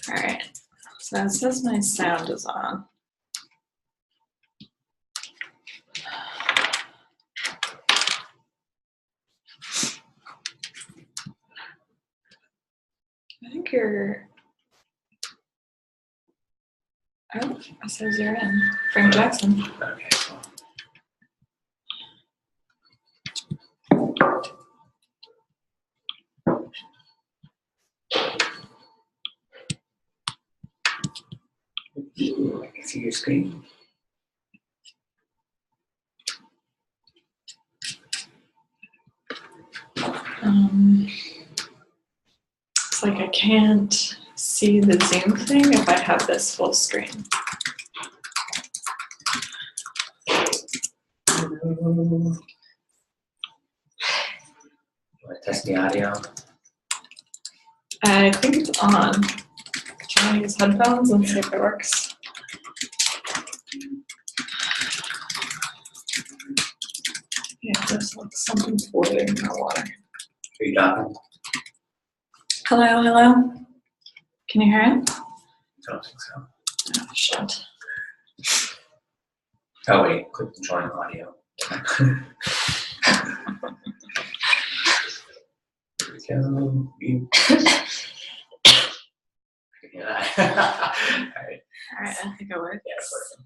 All right, so it says my sound is on. I think you're, oh, it says you're in. Frank Jackson. Okay. Ooh, I can see your screen. It's like I can't see the Zoom thing if I have this full screen. Want to test the audio? I think it's on. Can I use headphones and see if it works? Yeah, there's like something floating in the water. Are you talking? Hello, hello? Can you hear it? I don't think so. Oh, shit. Oh wait, click the join audio. There we go. Yeah. All right. All right, I think it worked. Yeah, it's working.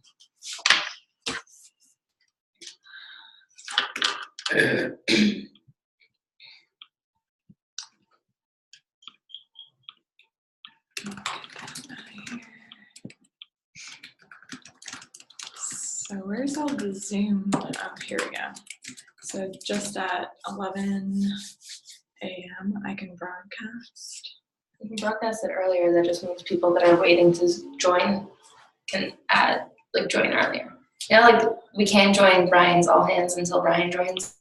So where's all the Zoom? Oh, here we go. So just at 11 a.m. I can broadcast. You can broadcast it earlier. That just means people that are waiting to join can join earlier. You know, like we can't join Brian's all hands until Brian joins.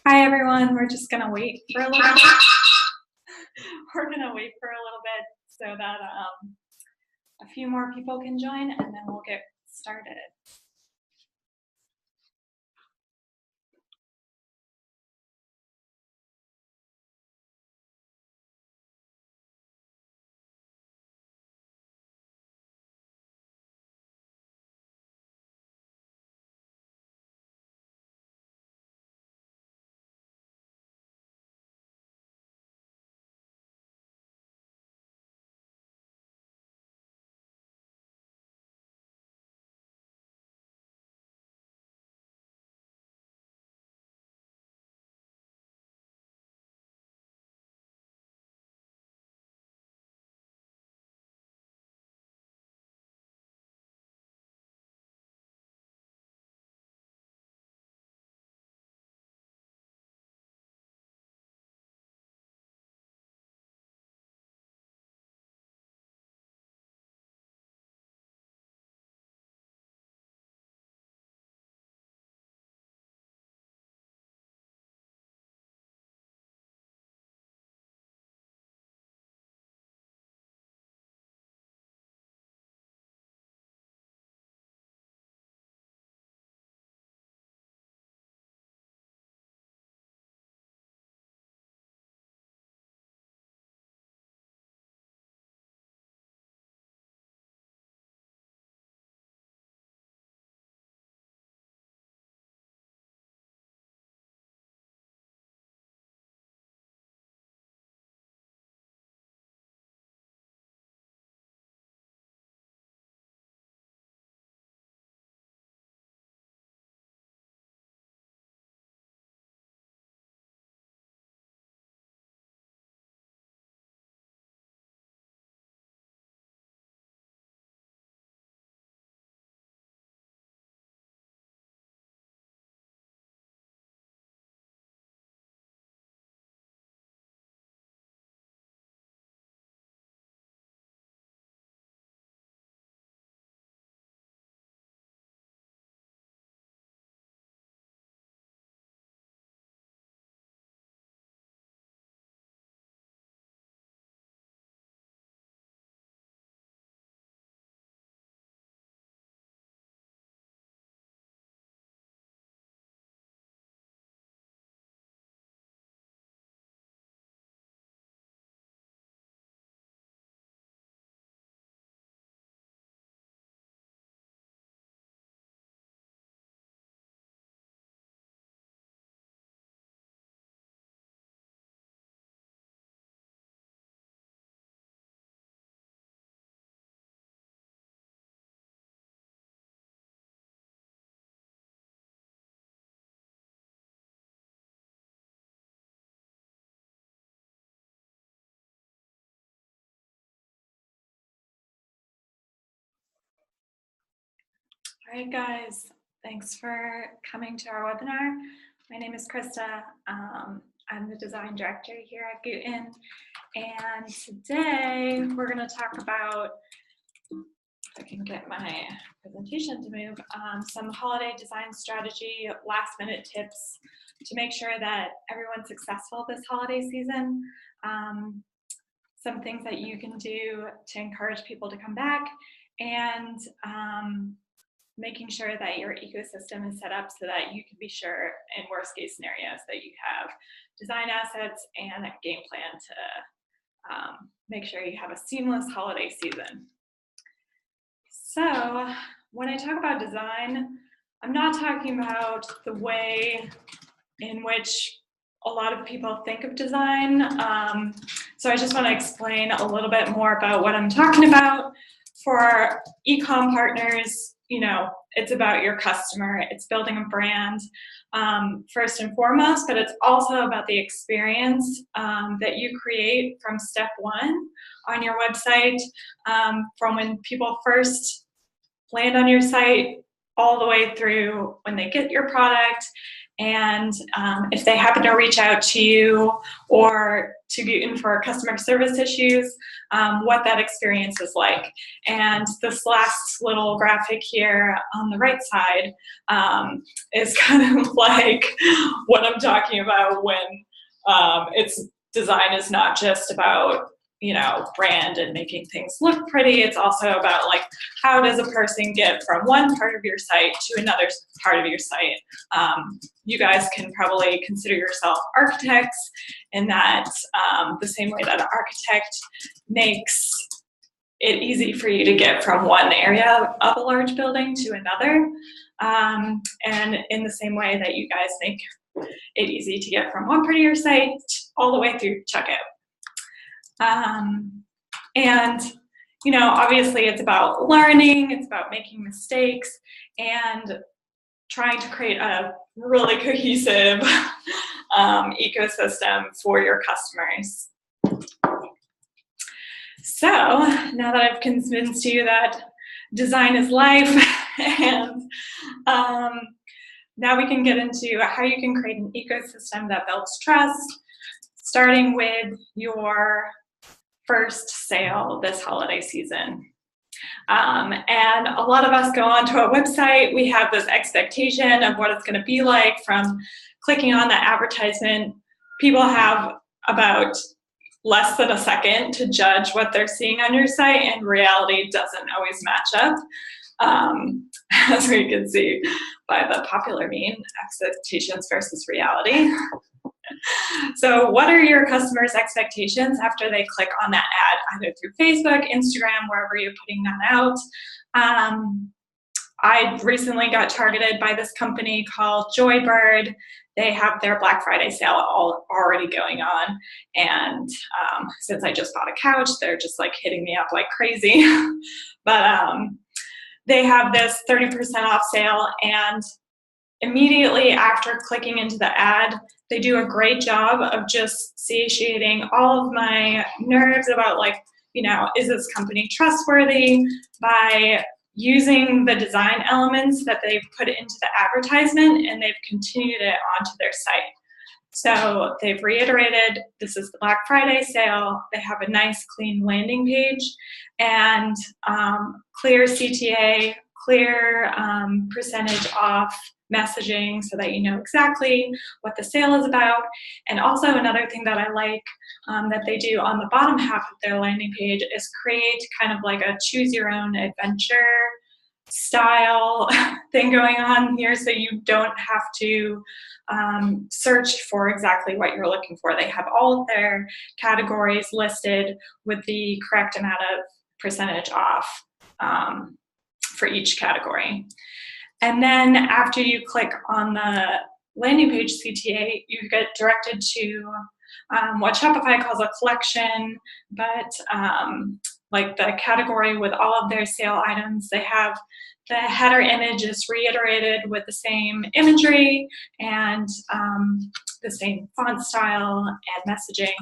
Hi everyone, we're just gonna wait for a little bit. We're gonna wait for a little bit so that a few more people can join, and then we'll get started. All right, guys, thanks for coming to our webinar. My name is Krista. I'm the design director here at Gooten, and today we're going to talk about, if I can get my presentation to move, some holiday design strategy, last minute tips to make sure that everyone's successful this holiday season. Some things that you can do to encourage people to come back, and making sure that your ecosystem is set up so that you can be sure in worst case scenarios that you have design assets and a game plan to make sure you have a seamless holiday season. So when I talk about design, I'm not talking about the way in which a lot of people think of design. So I just want to explain a little bit more about what I'm talking about. For e-com partners, you know, it's about your customer. It's building a brand first and foremost, but it's also about the experience that you create from step one on your website, from when people first land on your site all the way through when they get your product, and if they happen to reach out to you or to Gooten for customer service issues, what that experience is like. And this last little graphic here on the right side is kind of like what I'm talking about when it's design is not just about, you know, brand and making things look pretty. It's also about like, how does a person get from one part of your site to another part of your site? You guys can probably consider yourself architects in that the same way that an architect makes it easy for you to get from one area of a large building to another. And in the same way that you guys make it easy to get from one part of your site all the way through checkout. And, you know, obviously it's about learning, it's about making mistakes, and trying to create a really cohesive ecosystem for your customers. So now that I've convinced you that design is life, and now we can get into how you can create an ecosystem that builds trust, starting with your first sale this holiday season. And a lot of us go onto a website, we have this expectation of what it's going to be like from clicking on the advertisement. People have about less than a second to judge what they're seeing on your site, and reality doesn't always match up. As we can see by the popular meme, expectations versus reality. So what are your customers' expectations after they click on that ad, either through Facebook, Instagram, wherever you're putting that out? I recently got targeted by this company called Joybird. They have their Black Friday sale already going on. And since I just bought a couch, they're just like hitting me up like crazy. But they have this 30% off sale, and immediately after clicking into the ad, they do a great job of just satiating all of my nerves about, like, you know, is this company trustworthy, by using the design elements that they've put into the advertisement, and they've continued it onto their site. So they've reiterated, this is the Black Friday sale. They have a nice clean landing page and clear CTA, clear percentage off messaging so that you know exactly what the sale is about. And also another thing that I like that they do on the bottom half of their landing page is create kind of like a choose your own adventure style thing going on here, so you don't have to search for exactly what you're looking for. They have all of their categories listed with the correct amount of percentage off for each category. And then after you click on the landing page CTA, you get directed to what Shopify calls a collection, but like the category with all of their sale items. They have the header image is reiterated with the same imagery and the same font style and messaging,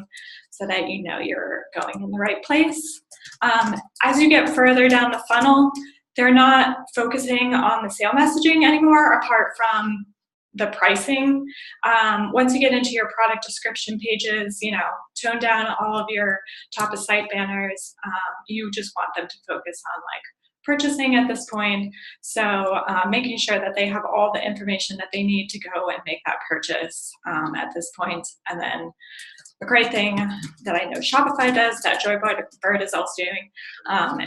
so that you know you're going in the right place. As you get further down the funnel, they're not focusing on the sale messaging anymore, apart from the pricing. Once you get into your product description pages, you know, tone down all of your top of site banners. You just want them to focus on like purchasing at this point. So making sure that they have all the information that they need to go and make that purchase at this point. And then a great thing that I know Shopify does, that Joybird is also doing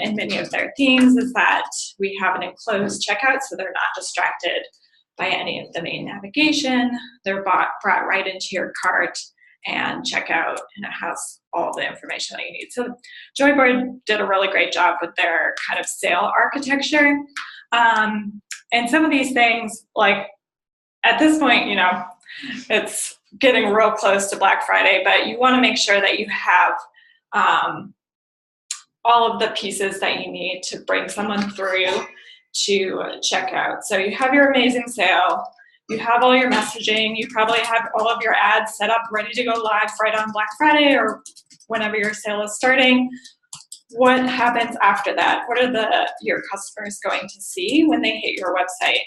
in many of their themes, is that we have an enclosed checkout, so they're not distracted by any of the main navigation. They're brought right into your cart and checkout, and it has all the information that you need. So Joybird did a really great job with their kind of sale architecture. And some of these things, like at this point, you know, it's getting real close to Black Friday, but you want to make sure that you have all of the pieces that you need to bring someone through to check out. So you have your amazing sale, you have all your messaging, you probably have all of your ads set up ready to go live right on Black Friday or whenever your sale is starting. What happens after that? What are your customers going to see when they hit your website?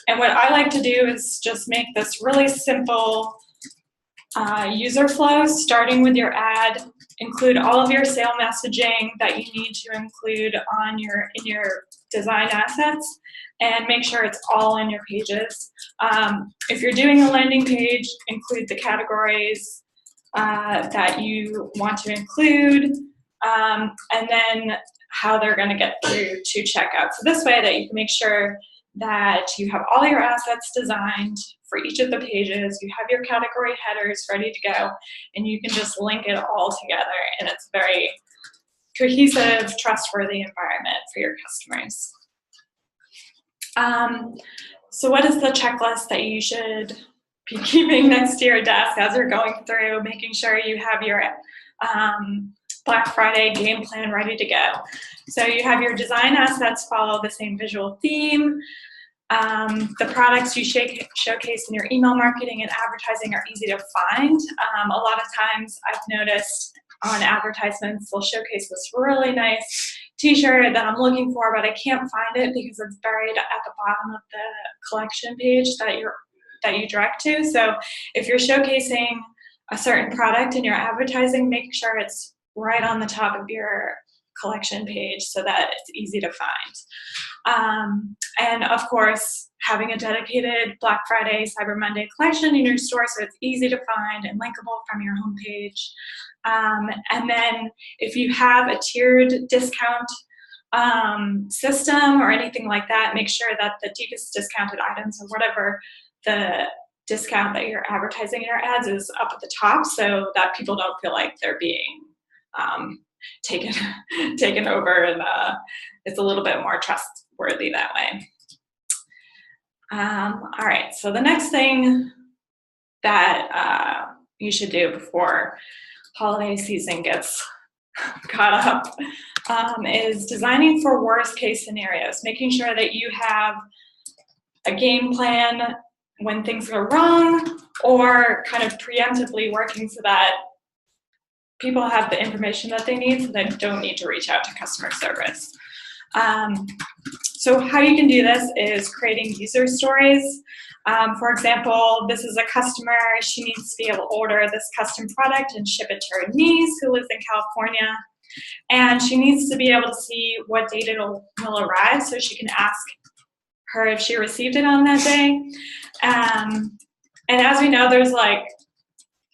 And what I like to do is just make this really simple user flow, starting with your ad. Include all of your sale messaging that you need to include on in your design assets, and make sure it's all in your pages. If you're doing a landing page, include the categories that you want to include, and then how they're going to get through to checkout. So this way that you can make sure that you have all your assets designed for each of the pages, you have your category headers ready to go, and you can just link it all together, and it's a very cohesive, trustworthy environment for your customers. So what is the checklist that you should be keeping next to your desk as you're going through, making sure you have your Black Friday game plan ready to go? So you have your design assets follow the same visual theme. The products you showcase in your email marketing and advertising are easy to find. A lot of times I've noticed on advertisements, they'll showcase this really nice t-shirt that I'm looking for, but I can't find it because it's buried at the bottom of the collection page that you direct to. So if you're showcasing a certain product in your advertising, make sure it's right on the top of your collection page so that it's easy to find. And of course, having a dedicated Black Friday, Cyber Monday collection in your store so it's easy to find and linkable from your homepage. And then if you have a tiered discount system or anything like that, make sure that the deepest discounted items or whatever the discount that you're advertising in your ads is up at the top so that people don't feel like they're being taken over, and it's a little bit more trustworthy that way. All right, so the next thing that you should do before holiday season gets caught up is designing for worst case scenarios, making sure that you have a game plan when things go wrong, or kind of preemptively working so that people have the information that they need so they don't need to reach out to customer service. So how you can do this is creating user stories. For example, this is a customer, she needs to be able to order this custom product and ship it to her niece who lives in California. And she needs to be able to see what date it will arrive so she can ask her if she received it on that day. And as we know, there's like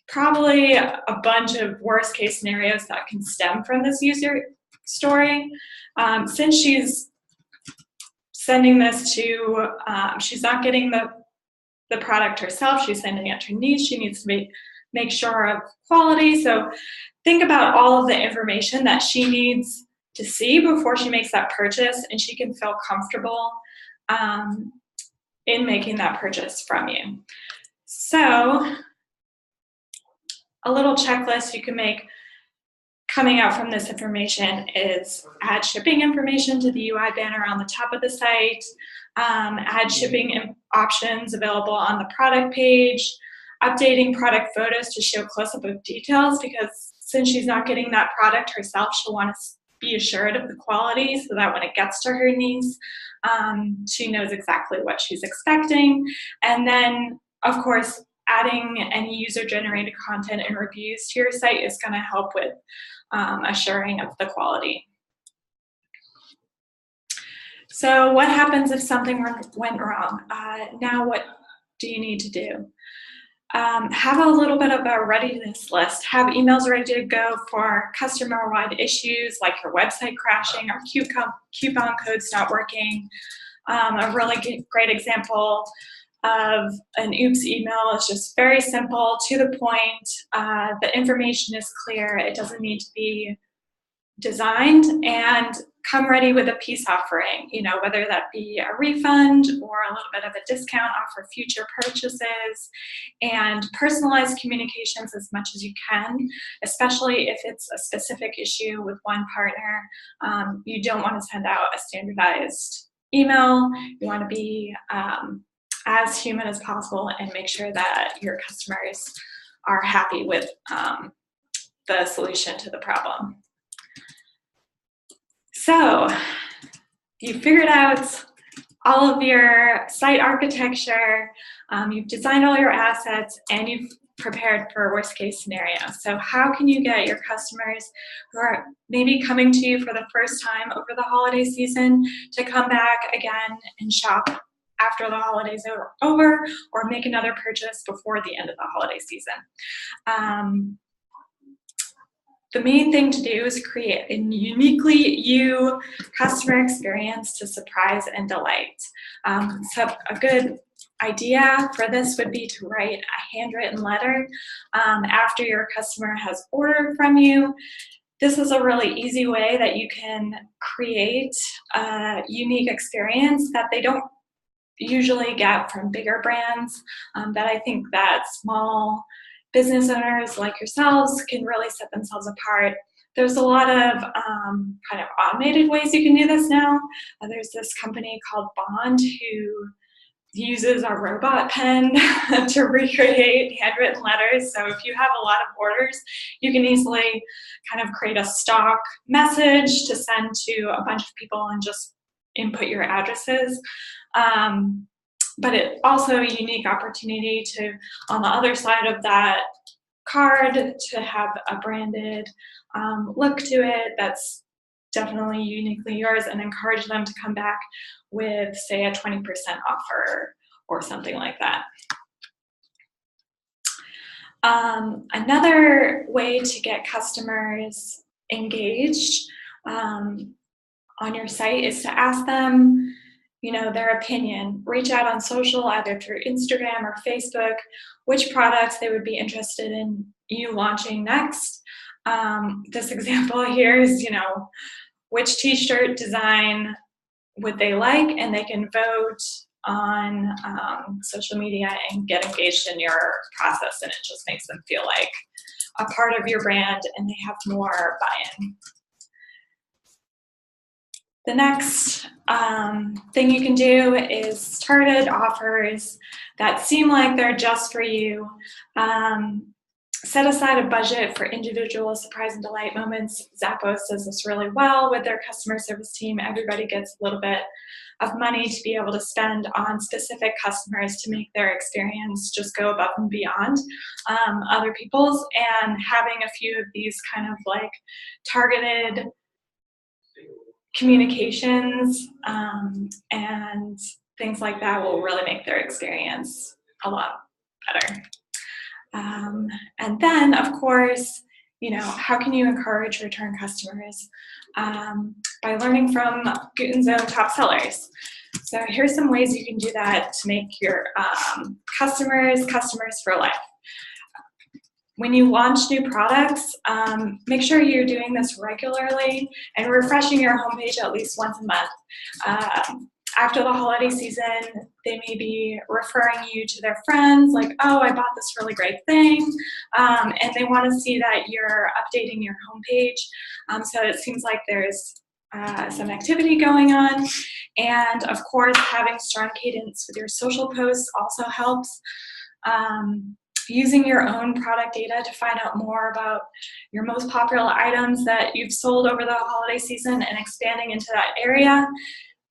probably a bunch of worst case scenarios that can stem from this user story. Since she's sending this to, she's not getting the product herself, she's sending it to her niece, she needs to make sure of quality. So think about all of the information that she needs to see before she makes that purchase, and she can feel comfortable in making that purchase from you. So a little checklist you can make coming out from this information is add shipping information to the UI banner on the top of the site, add shipping options available on the product page, updating product photos to show close-up of details, because since she's not getting that product herself, she'll want to be assured of the quality so that when it gets to her niece, she knows exactly what she's expecting. And then, of course, adding any user-generated content and reviews to your site is going to help with assuring of the quality. So what happens if something went wrong? Now what do you need to do? Have a little bit of a readiness list. Have emails ready to go for customer-wide issues like your website crashing or coupon codes not working. A really great example of an oops email is just very simple, to the point. The information is clear. It doesn't need to be designed, and come ready with a peace offering, whether that be a refund or a little bit of a discount off for future purchases, and personalized communications as much as you can, especially if it's a specific issue with one partner. You don't want to send out a standardized email. You want to be as human as possible and make sure that your customers are happy with the solution to the problem. So you figured out all of your site architecture, you've designed all your assets, and you've prepared for a worst case scenario. So how can you get your customers who are maybe coming to you for the first time over the holiday season to come back again and shop after the holidays are over, or make another purchase before the end of the holiday season? The main thing to do is create a uniquely you customer experience to surprise and delight. So a good idea for this would be to write a handwritten letter after your customer has ordered from you. This is a really easy way that you can create a unique experience that they don't usually get from bigger brands, that I think that small business owners like yourselves can really set themselves apart. There's a lot of kind of automated ways you can do this now. There's this company called Bond who uses a robot pen to recreate handwritten letters. So if you have a lot of orders, you can easily kind of create a stock message to send to a bunch of people and just input your addresses. But it also a unique opportunity to, on the other side of that card, to have a branded look to it that's definitely uniquely yours, and encourage them to come back with, say, a 20% offer or something like that. Another way to get customers engaged on your site is to ask them, their opinion. Reach out on social, either through Instagram or Facebook, which products they would be interested in you launching next. This example here is, which t-shirt design would they like, and they can vote on social media and get engaged in your process, and it just makes them feel like a part of your brand and they have more buy-in. The next thing you can do is targeted offers that seem like they're just for you. Set aside a budget for individual surprise and delight moments. Zappos does this really well with their customer service team. Everybody gets a little bit of money to be able to spend on specific customers to make their experience just go above and beyond other people's. And having a few of these kind of like targeted communications and things like that will really make their experience a lot better. And then, of course, how can you encourage return customers? By learning from Gooten's own top sellers. So here's some ways you can do that to make your customers for life. When you launch new products, make sure you're doing this regularly and refreshing your homepage at least once a month. After the holiday season, they may be referring you to their friends, like, oh, I bought this really great thing, and they want to see that you're updating your homepage. So it seems like there's some activity going on. And of course, having strong cadence with your social posts also helps. Using your own product data to find out more about your most popular items that you've sold over the holiday season and expanding into that area.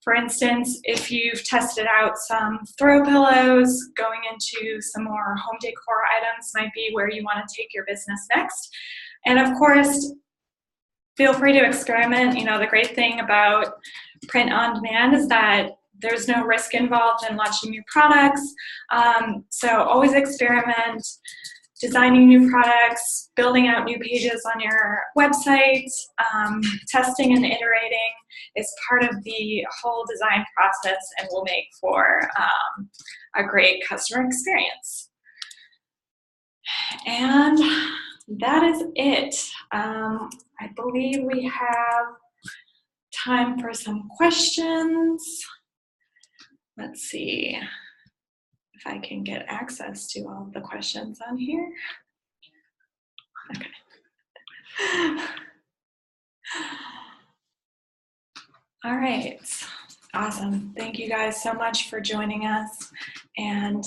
For instance, if you've tested out some throw pillows, going into some more home decor items might be where you want to take your business next. And of course, feel free to experiment. The great thing about print on demand is that there's no risk involved in launching new products. So always experiment, designing new products, building out new pages on your website, testing and iterating is part of the whole design process and will make for a great customer experience. And that is it. I believe we have time for some questions. Let's see if I can get access to all of the questions on here. Okay. All right. Awesome. Thank you guys so much for joining us. And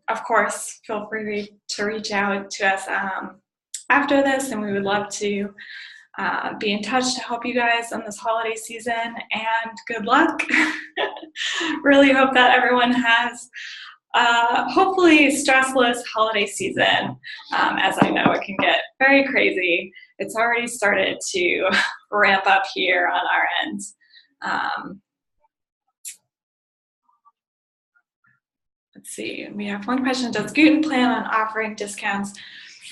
of course, feel free to reach out to us after this, and we would love to be in touch to help you guys on this holiday season, and good luck. Really hope that everyone has hopefully stressless holiday season, as I know it can get very crazy. It's already started to ramp up here on our end. Let's see, we have one question. Does Gooten plan on offering discounts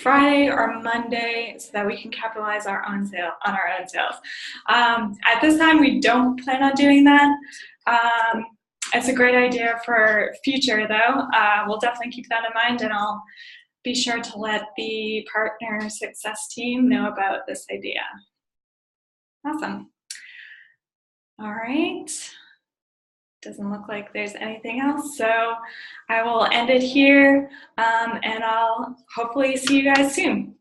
Friday or Monday so that we can capitalize our own sale on our own sales? At this time, we don't plan on doing that. It's a great idea for future though. We'll definitely keep that in mind, and I'll be sure to let the partner success team know about this idea. Awesome. All right. Doesn't look like there's anything else, so I will end it here, and I'll hopefully see you guys soon.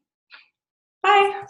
Bye.